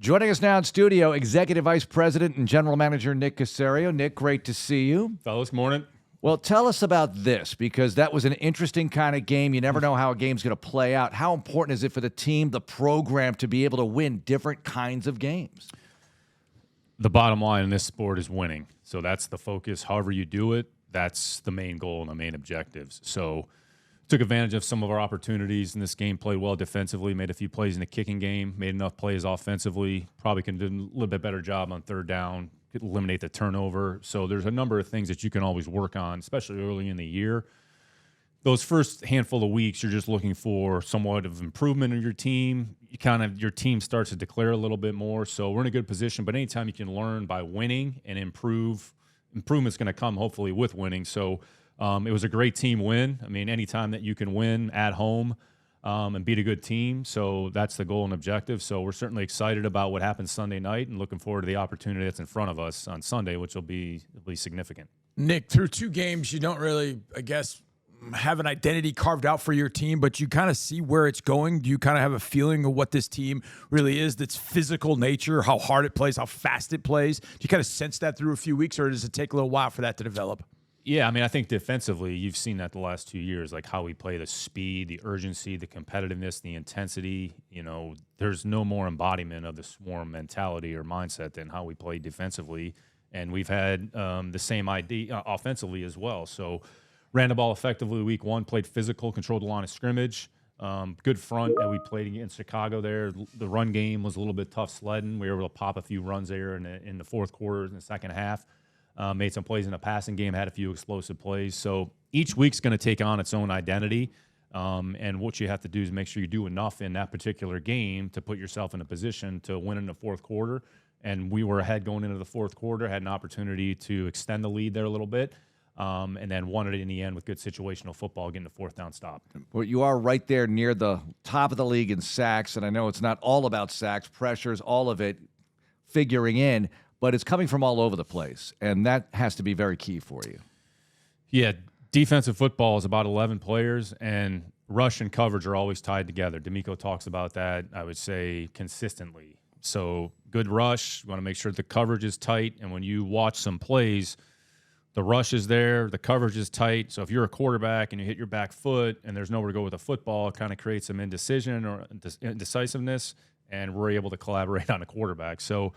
Joining us now in studio, Executive Vice President and General Manager Nick Caserio. Nick, great to see you. Fellas, morning. Well, tell us about this, because that was an interesting kind of game. You never know how a game's going to play out. How important is it for the team, the program, to be able to win different kinds of games? The bottom line in this sport is winning. So that's the focus. However you do it, that's the main goal and the main objectives. So took advantage of some of our opportunities in this game, played well defensively, made a few plays in the kicking game, made enough plays offensively, probably can do a little bit better job on third down, eliminate the turnover. So there's a number of things that you can always work on, especially early in the year. Those first handful of weeks, you're just looking for somewhat of improvement in your team. Your team starts to declare a little bit more. So we're in a good position, but anytime you can learn by winning and improvement's going to come hopefully with winning. So it was a great team win. I mean, anytime that you can win at home and beat a good team, so that's the goal and objective. So we're certainly excited about what happens Sunday night and looking forward to the opportunity that's in front of us on Sunday, which will be significant. Nick, through two games, you don't really, I guess, have an identity carved out for your team, but you kind of see where it's going. Do you kind of have a feeling of what this team really is, that's physical nature, how hard it plays, how fast it plays? Do you kind of sense that through a few weeks, or does it take a little while for that to develop? Yeah, I mean, I think defensively, you've seen that the last 2 years, like how we play, the speed, the urgency, the competitiveness, the intensity. You know, there's no more embodiment of the swarm mentality or mindset than how we play defensively. And we've had the same idea offensively as well. So ran the ball effectively week one, played physical, controlled the line of scrimmage. Good front that we played against Chicago there. The run game was a little bit tough sledding. We were able to pop a few runs there in the fourth quarter, in the second half. Made some plays in the passing game, had a few explosive plays. So each week's going to take on its own identity. And what you have to do is make sure you do enough in that particular game to put yourself in a position to win in the fourth quarter. And we were ahead going into the fourth quarter, had an opportunity to extend the lead there a little bit, and then won it in the end with good situational football, getting the fourth down stop. Well, you are right there near the top of the league in sacks, and I know it's not all about sacks, pressures, all of it figuring in, but it's coming from all over the place, and that has to be very key for you. Yeah, defensive football is about 11 players, and rush and coverage are always tied together. D'Amico talks about that, I would say, consistently. So good rush, you want to make sure the coverage is tight, and when you watch some plays, the rush is there, the coverage is tight. So if you're a quarterback and you hit your back foot and there's nowhere to go with the football, it kind of creates some indecision or indecisiveness, and we're able to collaborate on a quarterback. So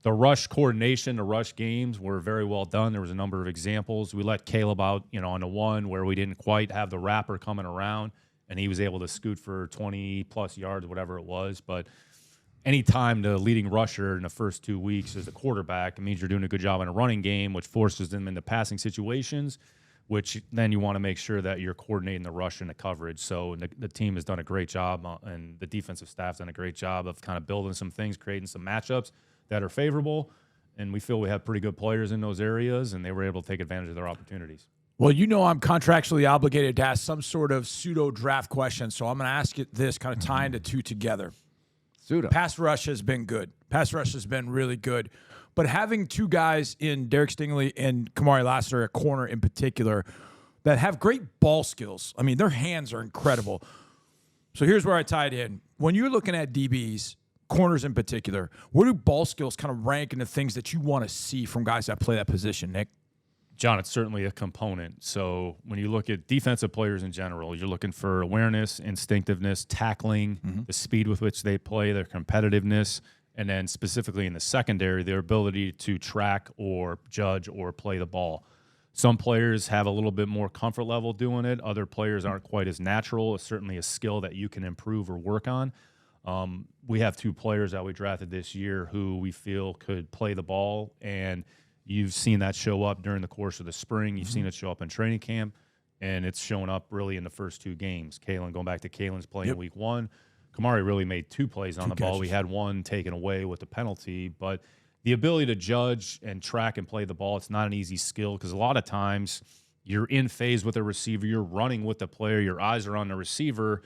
the rush coordination, the rush games were very well done. There was a number of examples. We let Caleb out, on the one where we didn't quite have the wrapper coming around, and he was able to scoot for 20-plus yards, whatever it was. But anytime the leading rusher in the first 2 weeks is a quarterback, it means you're doing a good job in a running game, which forces them into passing situations, which then you want to make sure that you're coordinating the rush and the coverage. So the team has done a great job, and the defensive staff's done a great job of kind of building some things, creating some matchups that are favorable, and we feel we have pretty good players in those areas, and they were able to take advantage of their opportunities. Well, I'm contractually obligated to ask some sort of pseudo-draft question, so I'm going to ask you this, kind of tying the two together. Pseudo. Pass rush has been good. Pass rush has been really good. But having two guys in Derek Stingley and Kamari Lassiter, a corner in particular, that have great ball skills. I mean, their hands are incredible. So here's where I tie it in. When you're looking at DBs, corners in particular, where do ball skills kind of rank in the things that you want to see from guys that play that position, Nick? John, it's certainly a component. So when you look at defensive players in general, you're looking for awareness, instinctiveness, tackling, the speed with which they play, their competitiveness, and then specifically in the secondary, their ability to track or judge or play the ball. Some players have a little bit more comfort level doing it. Other players aren't quite as natural. It's certainly a skill that you can improve or work on. We have two players that we drafted this year who we feel could play the ball, and you've seen that show up during the course of the spring. You've seen it show up in training camp, and it's shown up really in the first two games. Going back to Kalen's play in week one, Kamari really made two plays on the ball. We had one taken away with the penalty, but the ability to judge and track and play the ball, it's not an easy skill because a lot of times you're in phase with a receiver, you're running with the player, your eyes are on the receiver,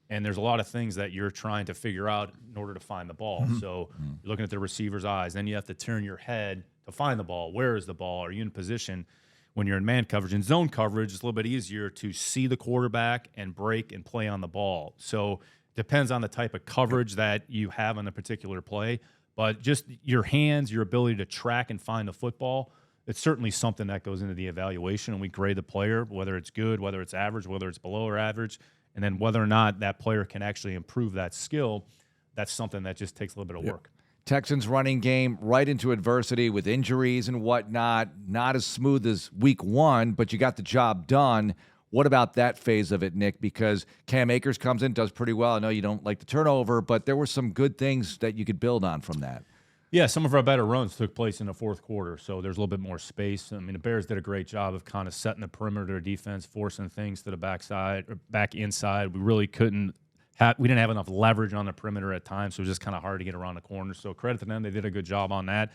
and there's a lot of things that you're trying to figure out in order to find the ball. So you're looking at the receiver's eyes. Then you have to turn your head to find the ball. Where is the ball? Are you in position? When you're in man coverage and zone coverage, it's a little bit easier to see the quarterback and break and play on the ball. So it depends on the type of coverage that you have on a particular play. But just your hands, your ability to track and find the football, it's certainly something that goes into the evaluation, and we grade the player, whether it's good, whether it's average, whether it's below or average, and then whether or not that player can actually improve that skill. That's something that just takes a little bit of work. Texans running game right into adversity with injuries and whatnot. Not as smooth as week one, but you got the job done. What about that phase of it, Nick? Because Cam Akers comes in, does pretty well. I know you don't like the turnover, but there were some good things that you could build on from that. Yeah, some of our better runs took place in the fourth quarter, so there's a little bit more space. I mean, the Bears did a great job of kind of setting the perimeter defense, forcing things to the backside or back inside. We really we didn't have enough leverage on the perimeter at times, so it was just kind of hard to get around the corner. So credit to them, they did a good job on that.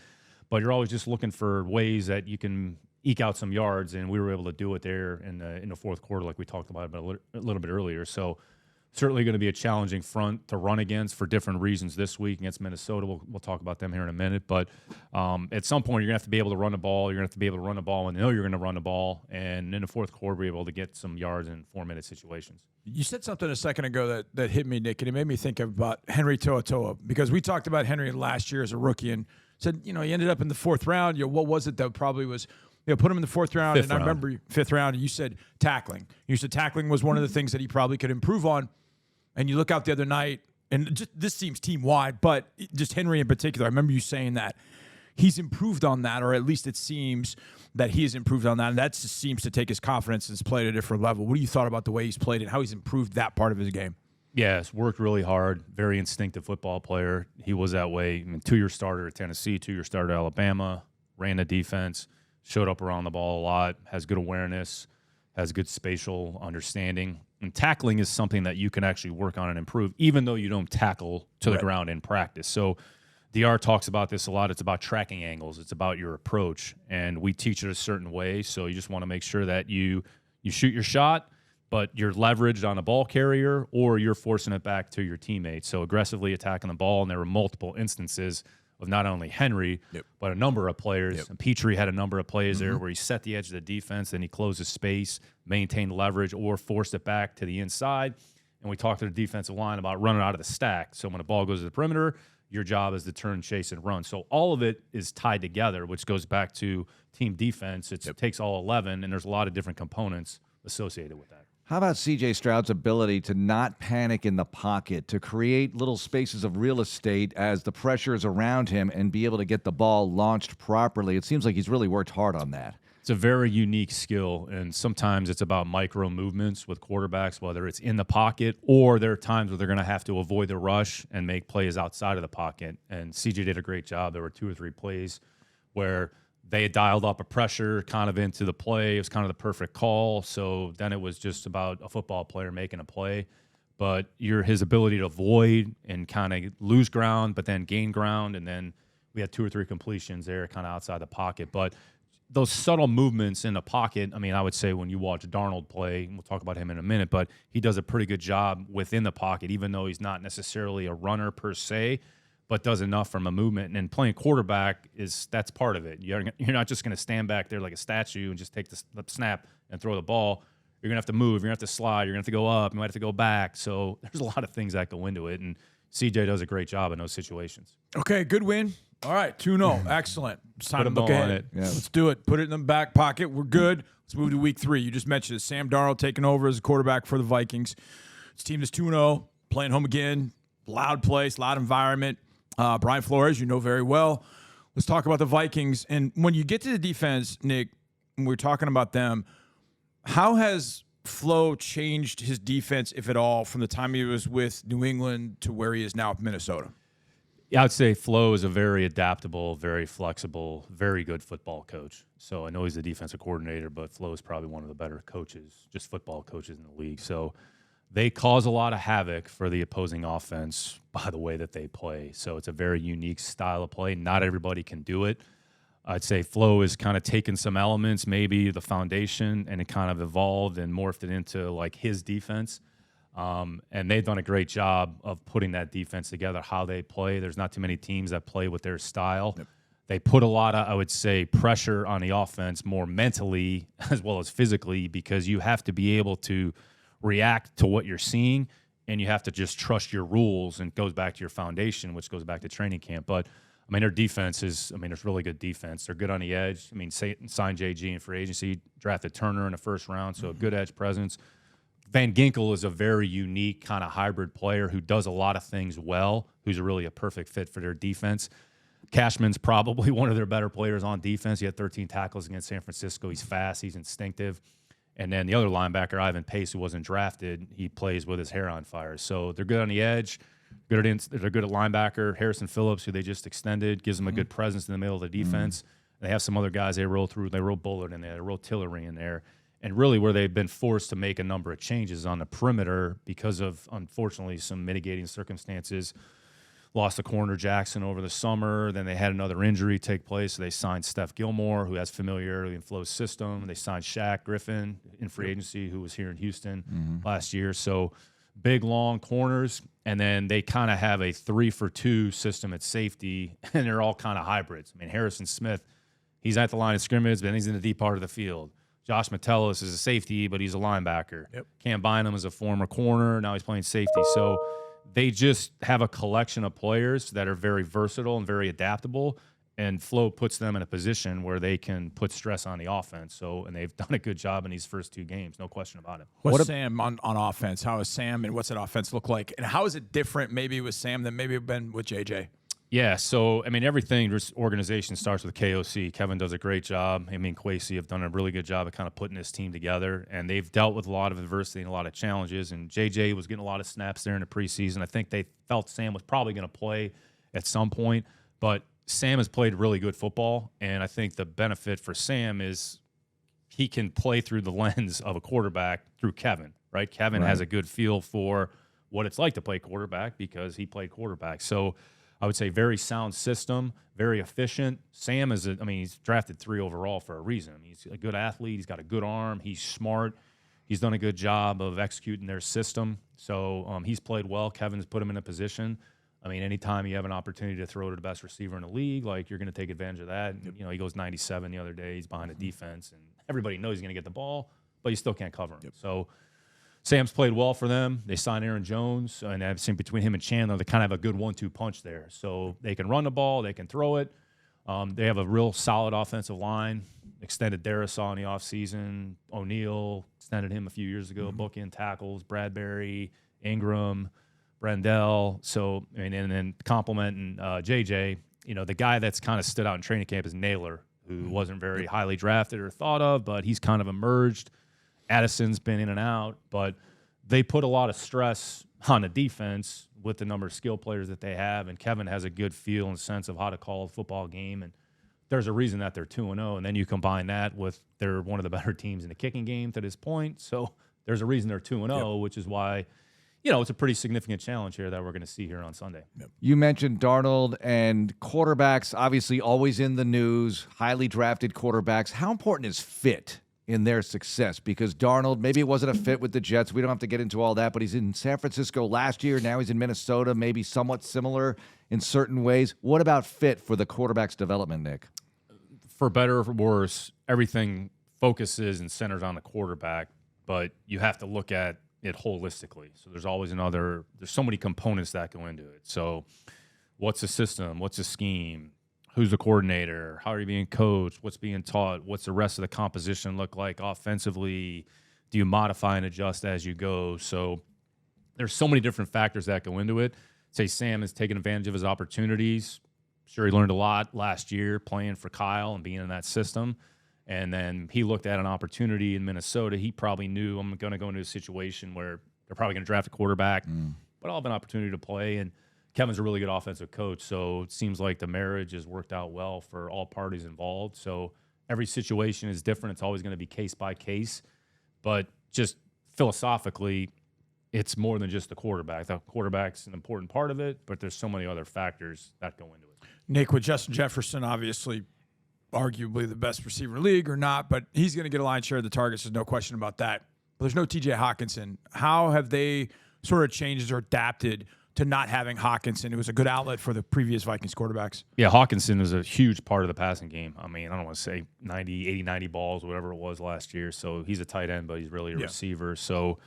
But you're always just looking for ways that you can eke out some yards, and we were able to do it there in the fourth quarter, like we talked about a little bit earlier. So certainly going to be a challenging front to run against for different reasons this week against Minnesota. We'll talk about them here in a minute. But at some point, you're going to have to be able to run the ball. You're going to have to be able to run the ball and know you're going to run the ball. And in the fourth quarter, be able to get some yards in 4-minute situations. You said something a second ago that hit me, Nick, and it made me think about Henry To'oTo'o, because we talked about Henry last year as a rookie and said, he ended up in the fourth round. What was it that probably was – put him in the fourth round, I remember fifth round, and you said tackling. You said tackling was one of the things that he probably could improve on. And you look out the other night, and just, this seems team-wide, but just Henry in particular, I remember you saying that he's improved on that, or at least it seems that he has improved on that, and that just seems to take his confidence and he's played at a different level. What do you thought about the way he's played and how he's improved that part of his game? Yes, worked really hard, very instinctive football player. He was that way. I mean, 2-year starter at Tennessee, 2-year starter at Alabama, ran the defense, showed up around the ball a lot, has good awareness, has good spatial understanding. And tackling is something that you can actually work on and improve, even though you don't tackle to the ground in practice. So DR talks about this a lot. It's about tracking angles. It's about your approach. And we teach it a certain way. So you just want to make sure that you shoot your shot, but you're leveraged on a ball carrier or you're forcing it back to your teammates. So aggressively attacking the ball. And there were multiple instances of not only Henry, but a number of players. And Petrie had a number of plays there where he set the edge of the defense, then he closed his space, maintained leverage, or forced it back to the inside. And we talked to the defensive line about running out of the stack. So when the ball goes to the perimeter, your job is to turn, chase, and run. So all of it is tied together, which goes back to team defense. It takes all 11, and there's a lot of different components associated with that. How about C.J. Stroud's ability to not panic in the pocket, to create little spaces of real estate as the pressure is around him and be able to get the ball launched properly? It seems like he's really worked hard on that. It's a very unique skill, and sometimes it's about micro movements with quarterbacks, whether it's in the pocket or there are times where they're going to have to avoid the rush and make plays outside of the pocket. And C.J. did a great job. There were 2 or 3 plays where they had dialed up a pressure kind of into the play. It was kind of the perfect call. So then it was just about a football player making a play. But his ability to avoid and kind of lose ground, but then gain ground. And then we had 2 or 3 completions there kind of outside the pocket. But those subtle movements in the pocket, I mean, I would say when you watch Darnold play, and we'll talk about him in a minute, but he does a pretty good job within the pocket, even though he's not necessarily a runner per se, but does enough from a movement. And playing quarterback that's part of it. You're not just going to stand back there like a statue and just take the snap and throw the ball. You're going to have to move. You're going to have to slide. You're going to have to go up. You might have to go back. So there's a lot of things that go into it. And CJ does a great job in those situations. Okay, good win. All right, 2-0. Excellent. It's time to look ahead. Yeah. Let's do it. Put it in the back pocket. We're good. Let's move to week 3. You just mentioned it. Sam Darnold taking over as a quarterback for the Vikings. This team is 2-0, playing home again. Loud place, loud environment. Brian Flores, you know very well. Let's talk about the Vikings. And when you get to the defense, Nick, when we're talking about them, how has Flo changed his defense, if at all, from the time he was with New England to where he is now with Minnesota? Yeah, I'd say Flo is a very adaptable, very flexible, very good football coach. So I know he's the defensive coordinator, but Flo is probably one of the better coaches, just football coaches in the league. So they cause a lot of havoc for the opposing offense by the way that they play. So it's a very unique style of play. Not everybody can do it. I'd say Flo has kind of taken some elements, maybe the foundation, and it kind of evolved and morphed it into like his defense. And they've done a great job of putting that defense together, how they play. There's not too many teams that play with their style. Yep. They put a lot of, I would say, pressure on the offense more mentally as well as physically, because you have to be able to react to what you're seeing, and you have to just trust your rules, and it goes back to your foundation, which goes back to training camp. But I mean, their defense is, there's really good defense. They're good on the edge. I mean, signed JG in free agency, drafted Turner in the first round, so a good edge presence. Van Ginkel is a very unique kind of hybrid player who does a lot of things well, who's really a perfect fit for their defense. Cashman's probably one of their better players on defense. He had 13 tackles against San Francisco. He's fast. He's instinctive. And then the other linebacker, Ivan Pace, who wasn't drafted, he plays with his hair on fire. So they're good on the edge. They're good at linebacker. Harrison Phillips, who they just extended, gives them a good presence in the middle of the defense. They have some other guys they roll through. They roll Bullard in there. They roll Tillery in there. And really where they've been forced to make a number of changes on the perimeter because of, unfortunately, some mitigating circumstances. Lost the corner Jackson over the summer. Then they had another injury take place. So they signed Steph Gilmore, who has familiarity in Flo's system. They signed Shaq Griffin in free agency, who was here in Houston last year. So big, long corners. And then they kind of have a 3-for-2 system at safety, and they're all kind of hybrids. I mean, Harrison Smith, he's at the line of scrimmage, but then he's in the deep part of the field. Josh Metellus is a safety, but he's a linebacker. Yep. Cam Bynum is a former corner. Now he's playing safety. So they just have a collection of players that are very versatile and very adaptable, and Flo puts them in a position where they can put stress on the offense. So, and they've done a good job in these first 2 games, no question about it. What's Sam on offense? How is Sam, and what's that offense look like? And how is it different maybe with Sam than maybe been with JJ? Yeah, so, everything, this organization starts with KOC. Kevin does a great job. Kwesi have done a really good job of kind of putting this team together, and they've dealt with a lot of adversity and a lot of challenges, and JJ was getting a lot of snaps there in the preseason. I think they felt Sam was probably going to play at some point, but Sam has played really good football, and I think the benefit for Sam is he can play through the lens of a quarterback through Kevin, right? Kevin has a good feel for what it's like to play quarterback because he played quarterback. So I would say very sound system, very efficient. Sam is, he's drafted 3 overall for a reason. He's a good athlete. He's got a good arm. He's smart. He's done a good job of executing their system. So he's played well. Kevin's put him in a position. Anytime you have an opportunity to throw to the best receiver in the league, you're going to take advantage of that. He goes 97 the other day. He's behind a defense, and everybody knows he's going to get the ball, but you still can't cover him. So Sam's played well for them. They signed Aaron Jones, and I've seen between him and Chandler, they kind of have a good 1-2 punch there. So they can run the ball, they can throw it. They have a real solid offensive line. Extended Darisaw in the offseason. O'Neal extended him a few years ago. Bookend tackles, Bradbury, Ingram, Brendel. So, and then complimenting JJ, the guy that's kind of stood out in training camp is Naylor, who wasn't very highly drafted or thought of, but he's kind of emerged. Addison's been in and out, but they put a lot of stress on the defense with the number of skill players that they have, and Kevin has a good feel and sense of how to call a football game, and there's a reason that they're 2-0, and then you combine that with they're one of the better teams in the kicking game to this point, so there's a reason they're 2-0, which is why it's a pretty significant challenge here that we're going to see here on Sunday. You mentioned Darnold, and quarterbacks obviously always in the news, highly drafted quarterbacks. How important is fit in their success? Because Darnold, maybe it wasn't a fit with the Jets. We don't have to get into all that, but he's in San Francisco last year. Now he's in Minnesota, maybe somewhat similar in certain ways. What about fit for the quarterback's development, Nick? For better or for worse, everything focuses and centers on the quarterback, but you have to look at it holistically. So there's always there's so many components that go into it. So what's the system? What's the scheme? Who's the coordinator? How are you being coached? What's being taught? What's the rest of the composition look like offensively? Do you modify and adjust as you go? So there's so many different factors that go into it. Say Sam has taken advantage of his opportunities. Sure, he learned a lot last year playing for Kyle and being in that system. And then he looked at an opportunity in Minnesota. He probably knew I'm going to go into a situation where they're probably going to draft a quarterback, but I'll have an opportunity to play. And Kevin's a really good offensive coach, so it seems like the marriage has worked out well for all parties involved. So every situation is different. It's always going to be case by case. But just philosophically, it's more than just the quarterback. The quarterback's an important part of it, but there's so many other factors that go into it. Nick, with Justin Jefferson, obviously arguably the best receiver in the league or not, but he's going to get a lion's share of the targets. There's no question about that. But there's no TJ Hawkinson. How have they sort of changed or adapted to not having Hawkinson, who was a good outlet for the previous Vikings quarterbacks? Yeah, Hawkinson is a huge part of the passing game. I don't want to say 90 balls, whatever it was last year. So he's a tight end, but he's really a receiver. So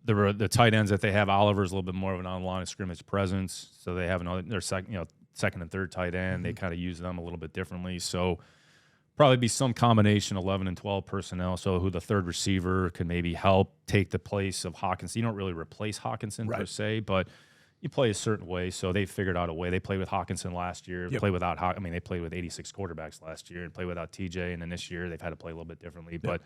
the tight ends that they have, Oliver's a little bit more of an on-line of scrimmage presence. So they have another, their second, second and third tight end. They kind of use them a little bit differently. So probably be some combination 11 and 12 personnel. So who the third receiver could maybe help take the place of Hawkinson. You don't really replace Hawkinson per se, but you play a certain way. So they figured out a way. They played with Hawkinson last year. Play without they played with 86 quarterbacks last year and play without TJ. And then this year they've had to play a little bit differently. But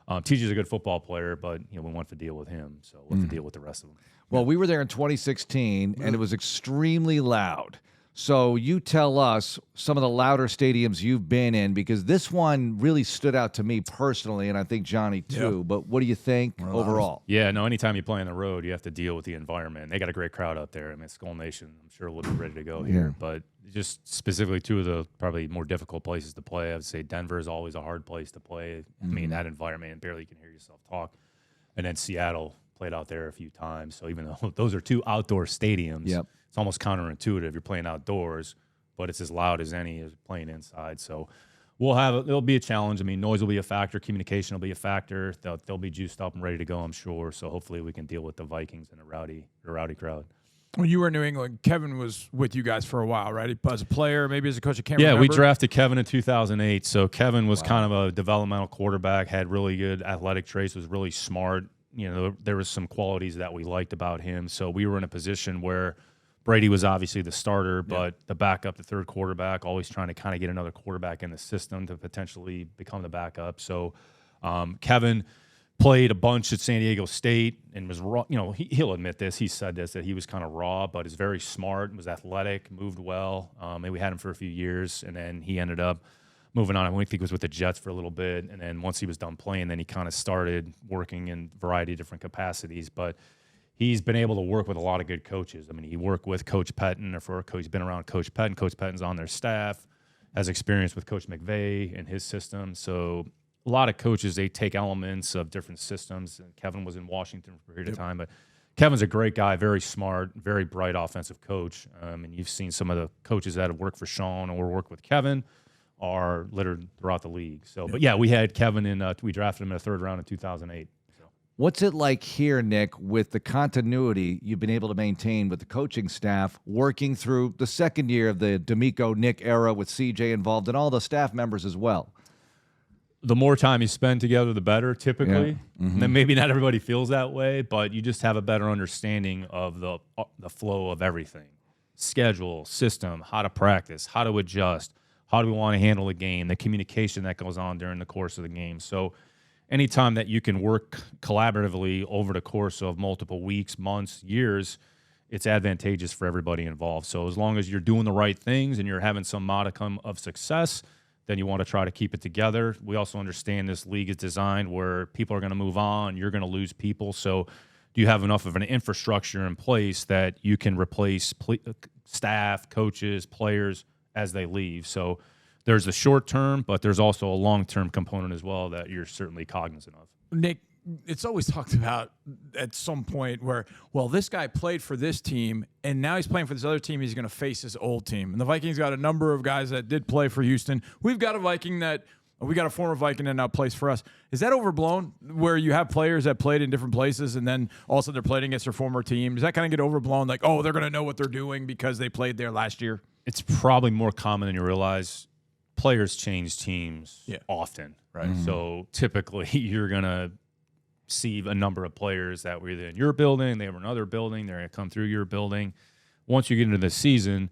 TJ's a good football player, but we want to deal with him. So we'll have to deal with the rest of them. Well, we were there in 2016, and it was extremely loud. So you tell us some of the louder stadiums you've been in, because this one really stood out to me personally, and I think Johnny too. Yep. But what do you think overall? Yeah, no, anytime you play on the road, you have to deal with the environment. They got a great crowd out there. I mean, Skull Nation, I'm sure we'll be ready to go here. But just specifically two of the probably more difficult places to play, I would say Denver is always a hard place to play. I mean, that environment, barely can hear yourself talk. And then Seattle, played out there a few times. So even though those are two outdoor stadiums, it's almost counterintuitive. You're playing outdoors, but it's as loud as any as playing inside. So it'll be a challenge. I mean, noise will be a factor. Communication will be a factor. They'll be juiced up and ready to go, I'm sure. So hopefully we can deal with the Vikings and the rowdy crowd. When you were in New England, Kevin was with you guys for a while, right? As a player, maybe as a coach, I can't remember. Yeah, we drafted Kevin in 2008. So Kevin was kind of a developmental quarterback, had really good athletic traits, was really smart. There was some qualities that we liked about him. So we were in a position where Brady was obviously the starter, but the backup, the third quarterback, always trying to kind of get another quarterback in the system to potentially become the backup. So Kevin played a bunch at San Diego State and was raw. He'll admit this. He said this, that he was kind of raw, but is very smart, was athletic, moved well. And we had him for a few years, and then he ended up moving on. I think he was with the Jets for a little bit, and then once he was done playing, then he kind of started working in a variety of different capacities. But he's been able to work with a lot of good coaches. I mean, he worked with Coach Pettin, he's been around Coach Pettin. Coach Pettin's on their staff, has experience with Coach McVay and his system. So a lot of coaches, they take elements of different systems. And Kevin was in Washington for a period of time, but Kevin's a great guy, very smart, very bright offensive coach. And you've seen some of the coaches that have worked for Sean or worked with Kevin are littered throughout the league. So, but yeah, we had Kevin we drafted him in the third round in 2008. So. What's it like here, Nick, with the continuity you've been able to maintain with the coaching staff, working through the second year of the D'Amico Nick era with CJ involved and all the staff members as well? The more time you spend together, the better, typically. And then maybe not everybody feels that way, but you just have a better understanding of the flow of everything. Schedule, system, how to practice, how to adjust, how do we want to handle the game, the communication that goes on during the course of the game. So anytime that you can work collaboratively over the course of multiple weeks, months, years, it's advantageous for everybody involved. So as long as you're doing the right things and you're having some modicum of success, then you want to try to keep it together. We also understand this league is designed where people are going to move on, you're going to lose people. So do you have enough of an infrastructure in place that you can replace staff, coaches, players as they leave? So there's a short term, but there's also a long term component as well that you're certainly cognizant of. Nick, it's always talked about at some point where, well, this guy played for this team, and now he's playing for this other team. He's going to face his old team. And the Vikings got a number of guys that did play for Houston. We got a former Viking that now plays for us. Is that overblown, where you have players that played in different places and then also they're playing against their former team? Does that kind of get overblown? Like, oh, they're going to know what they're doing because they played there last year? It's probably more common than you realize. Players change teams often, right? So typically you're going to see a number of players that were either in your building, they were in another building, they're going to come through your building. Once you get into the season,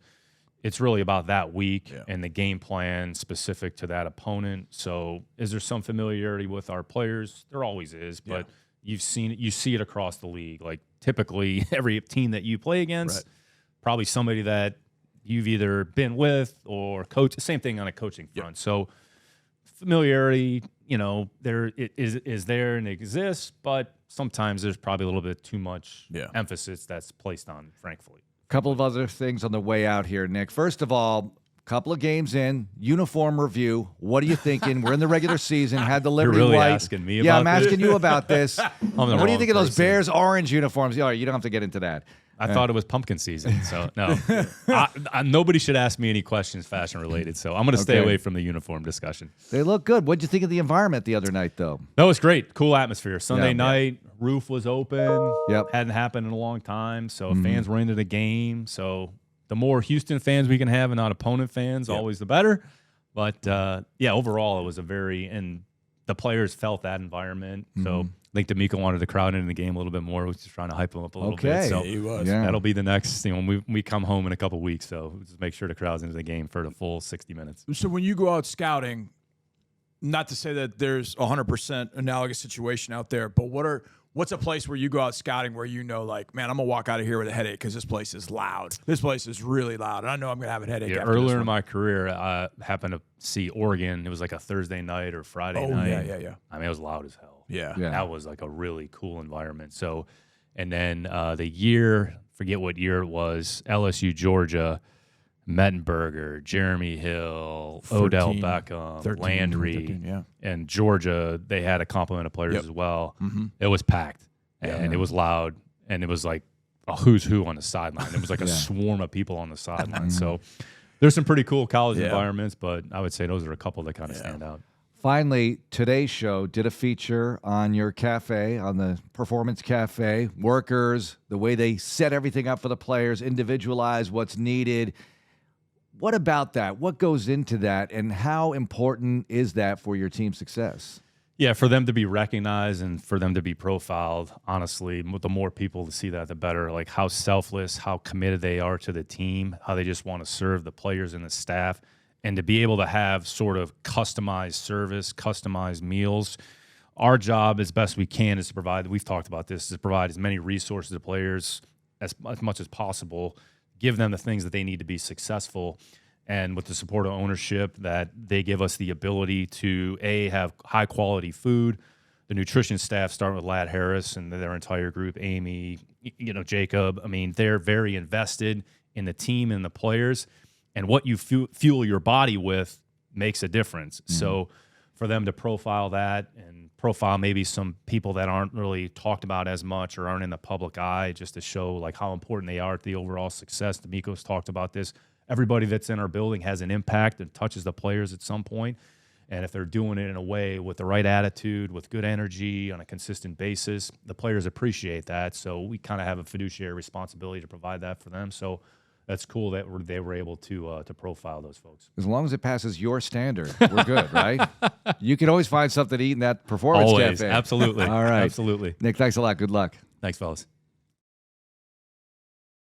it's really about that week and the game plan specific to that opponent. So is there some familiarity with our players? There always is, but you see it across the league. Like typically every team that you play against, probably somebody that you've either been with or coached. Same thing on a coaching front. So familiarity, there it is there and it exists, but sometimes there's probably a little bit too much emphasis that's placed on, frankly. A couple of other things on the way out here, Nick. First of all, couple of games in, uniform review. What are you thinking? We're in the regular season, had the Liberty You're really white. asking me about Yeah, I'm asking you about this. What do you think of those person. Bears orange uniforms? Yeah, you don't have to get into that. I thought it was pumpkin season, so no. Nobody should ask me any questions fashion related, so I'm going to stay away from the uniform discussion. They look good. What'd you think of the environment the other night, though? No, it's great. Cool atmosphere. Sunday night, roof was open. Yep. Hadn't happened in a long time, so fans were into the game. So the more Houston fans we can have and not opponent fans, always the better. But overall, it was and the players felt that environment. So I think D'Amico wanted to crowd into the game a little bit more. We was just trying to hype him up a little bit. So he was. Yeah. that'll be the next thing when we come home in a couple weeks. So just make sure the crowd's into the game for the full 60 minutes. So when you go out scouting, not to say that there's 100% analogous situation out there, but what's a place where you go out scouting where you know, like, man, I'm going to walk out of here with a headache because this place is loud. This place is really loud, and I know I'm going to have a headache after Earlier this in one. my career, I happened to see Oregon. It was like a Thursday night or Friday night. Yeah. I mean, it was loud as hell. Yeah. That was like a really cool environment. So, and then the year, forget what year it was, LSU, Georgia, Mettenberger, Jeremy Hill, 13, Odell Beckham, 13, Landry, 13, and Georgia, they had a complement of players as well. Mm-hmm. It was packed, and it was loud, and it was like a who's who on the sideline. It was like a swarm of people on the sideline. So there's some pretty cool college environments, but I would say those are a couple that kind of stand out. Finally, today's show did a feature on your cafe, on the Performance Cafe, workers, the way they set everything up for the players, individualize what's needed. What about that? What goes into that, and how important is that for your team's success? Yeah, for them to be recognized and for them to be profiled, honestly, the more people to see that, the better. Like how selfless, how committed they are to the team, how they just want to serve the players and the staff, and to be able to have sort of customized service, customized meals. Our job as best we can is to provide, we've talked about this, is to provide as many resources to players as much as possible, give them the things that they need to be successful. And with the support of ownership, that they give us the ability to, have high-quality food. The nutrition staff, starting with Ladd Harris and their entire group, Amy, Jacob, I mean, they're very invested in the team and the players. And what you fuel your body with makes a difference. Mm-hmm. So for them to profile that and profile maybe some people that aren't really talked about as much or aren't in the public eye, just to show like how important they are to the overall success. D'Amico's talked about this. Everybody that's in our building has an impact and touches the players at some point. And if they're doing it in a way with the right attitude, with good energy on a consistent basis, the players appreciate that. So we kind of have a fiduciary responsibility to provide that for them. So that's cool that they were able to profile those folks. As long as it passes your standard, we're good, right? You can always find something to eat in that Performance Always, Cafe. absolutely. All right. Absolutely. Nick, thanks a lot. Good luck. Thanks, fellas.